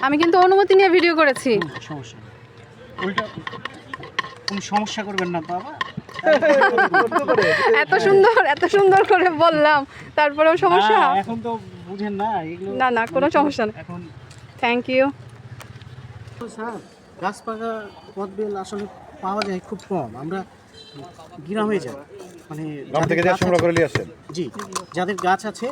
আমি কিন্তু অনুমতি নিয়ে ভিডিও করেছি। সমস্যা নেই, উল্টা কোনো সমস্যা করবেন না বাবা। এত সুন্দর করে বললাম, তারপরেও সমস্যা? এখন তো বুঝেন না এগুলো। না না, কোনো সমস্যা নেই। এখন থ্যাংক ইউ। স্যার, গাছ পাকা কদবেল আসলে পাওয়া যায় খুব কম। আমরা গ্রামে যাই, মানে গ্রাম থেকে যা সংগ্রহ করে নিয়ে আসেন। জি, যাদের গাছ আছে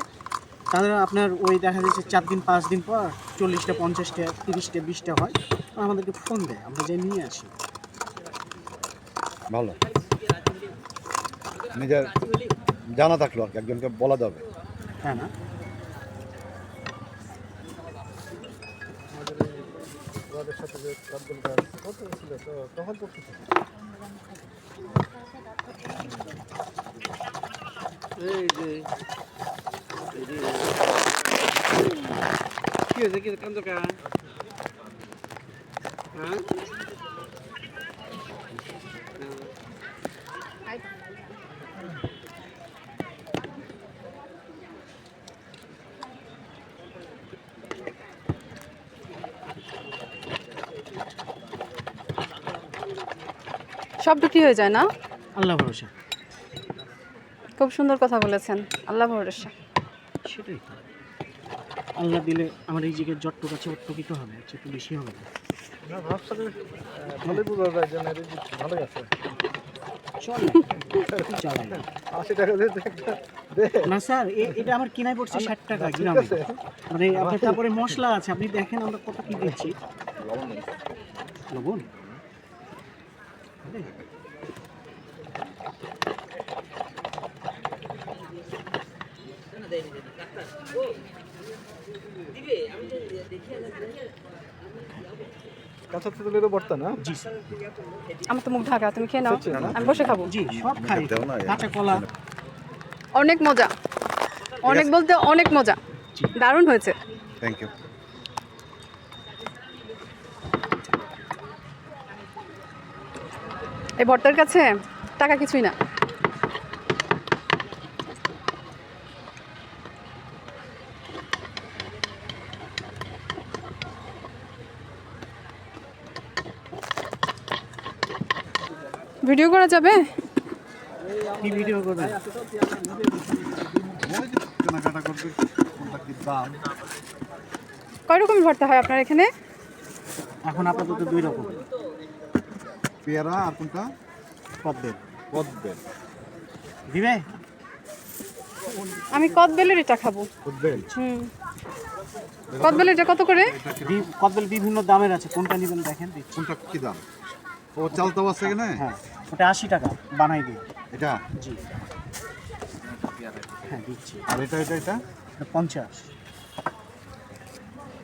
তাদের আপনার ওই দেখা যাচ্ছে 4 দিন 5 দিন পর 40টা 50টা 30টা 20টা হয়, আমাদেরকে ফোন দেয়, আমরা যাই নিয়ে আসি। ভালো, নিজের জানা থাকলো আর কি, একজনকে বলা যাবে। হ্যাঁ না, কি হয়েছে, কি কাম দোকান? হ্যাঁ, সব বিক্রি হয়ে যায় না? আল্লাহ ভরসা। খুব সুন্দর কথা বলেছেন, আল্লাহ ভরসা। সেটাই তো, আল্লাহ দিলে আমার এই জায়গায় যতটুকু আছে ওটুকুই তো হবে, একটু বেশি হবে না। ভালোই বোঝা যায় যে ভালোই আছে। চলে চালাই 80 টাকা দিয়ে একটা দে। না স্যার, এটা আমার কিনাই পড়ছে 60 টাকা গ্রামে। মানে আপনার তারপরে মশলা আছে, আপনি দেখেন আমরা কত কি দিচ্ছি। লবণ কাঁচা তেঁতুলেরও ভর্তা না? জি স্যার। আমার তো মুখ ঢাকা, তুমি খেয়ে নাও, আমি বসে খাবো। জি, সব খাই, কাঁচা কলা। অনেক মজা, অনেক বলতে অনেক মজা, দারুণ হয়েছে। Thank you. এই ভর্তার কাছে টাকা কিছুই না। ভিডিও করা যাবে? কি ভিডিও করবেন? কেনাকাটা করবে, কোনটা কি দাম। কয় রকমের ভর্তা হয় আপনার এখানে? এখন আপাতত 2 রকম, পেয়ারা আর কোনটা? কদবেল। কদবেল। দিবে? আমি কদবেলের এটা খাবো। কদবেল। কদবেলের এটা কত করে? কদবেল বিভিন্ন দামের আছে, কোনটা নেবেন দেখেন দিচ্ছি। কোনটা কি দাম? ও চালতাও আছে এখানে? হ্যাঁ, ওটা 80 টাকা বানাই দিই। এটা? জি হ্যাঁ দিচ্ছি। আর এটা এটা এটা? এটা 50,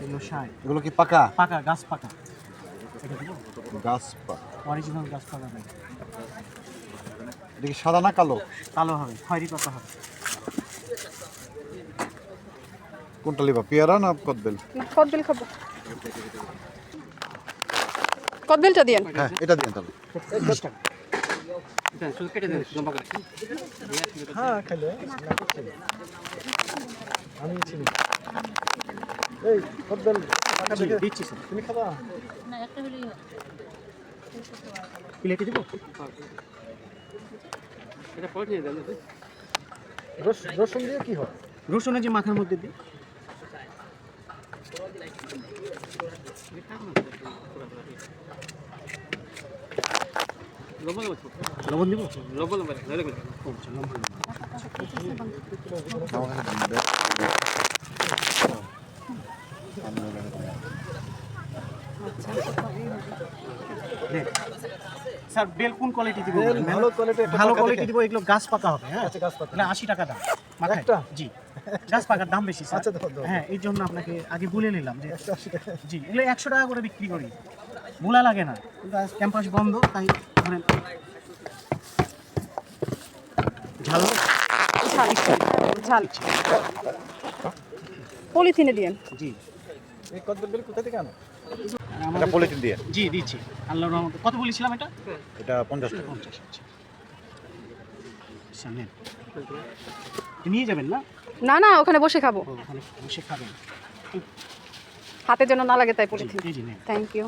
এগুলো 60। এগুলো কি পাকা? পাকা, গাছ পাকা। এটা দেবো? গাছ পাকা। অরিজিনাল গাছ পাকা নাই, এটা কি সাদা না কালো? কালো হবে, খয়েরি পাতা হবে। কোনটা লিবা, পেয়ারা না কদবেল? না, কদবেল খাবো। কদবেলটা দিয়েন। হ্যাঁ, এটা দিন তাহলে। 20 টাকা। এটা শুধু কেটে দেন লম্বা করে। হ্যাঁ খাইলে আমি চিনি। এই কদবেল টাকা জি, দেখে দিচ্ছি স্যার। তুমি খাবা? প্লেটে দেবো? এটা পরে নিয়ে দেন। রসুন দিয়ে কি হয়? রসুনের যে মাথার মধ্যে দিই। লম্বা লম্বা লবণ দিব? লম্বা লম্বা ধরে করে। আচ্ছা, লবণ। দেখ। স্যার, বেল কোন কোয়ালিটি দিব? বেল ভালো কোয়ালিটি, ভালো কোয়ালিটি দিব, এগুলো গাছ পাকা হবে। হ্যাঁ, আচ্ছা, গাছ পাকা। না 80 টাকা দাম মাথায়। একটা? জি, গাছ পাকার দাম বেশি স্যার। আচ্ছা, দাও। হ্যাঁ, এই জন্য আপনাকে আগে বলে নিলাম যে 180 টাকা। জি, এগুলো 100 টাকা করে বিক্রি করি, ভোলা লাগে না। কিন্তু আজ ক্যাম্পাস বন্ধ, তাই ধরেন ঝাল ঝাল ঝাল পলিথিনে দিয়েন। জি। এই কদবেল কোথা থেকে আনো? এটা পলিথিন দিয়ে। জি দিচ্ছি, আল্লাহর রহমতে। কত বলেছিলাম এটা? এটা 50 টাকা। 50। আচ্ছা, আচ্ছা নেন। নিয়ে যাবেন না? না না, ওখানে বসে খাবো। ওখানে বসে খাবেন। হাতে যেন না লাগে তাই পলিথিন। এই যে নেন। Thank you.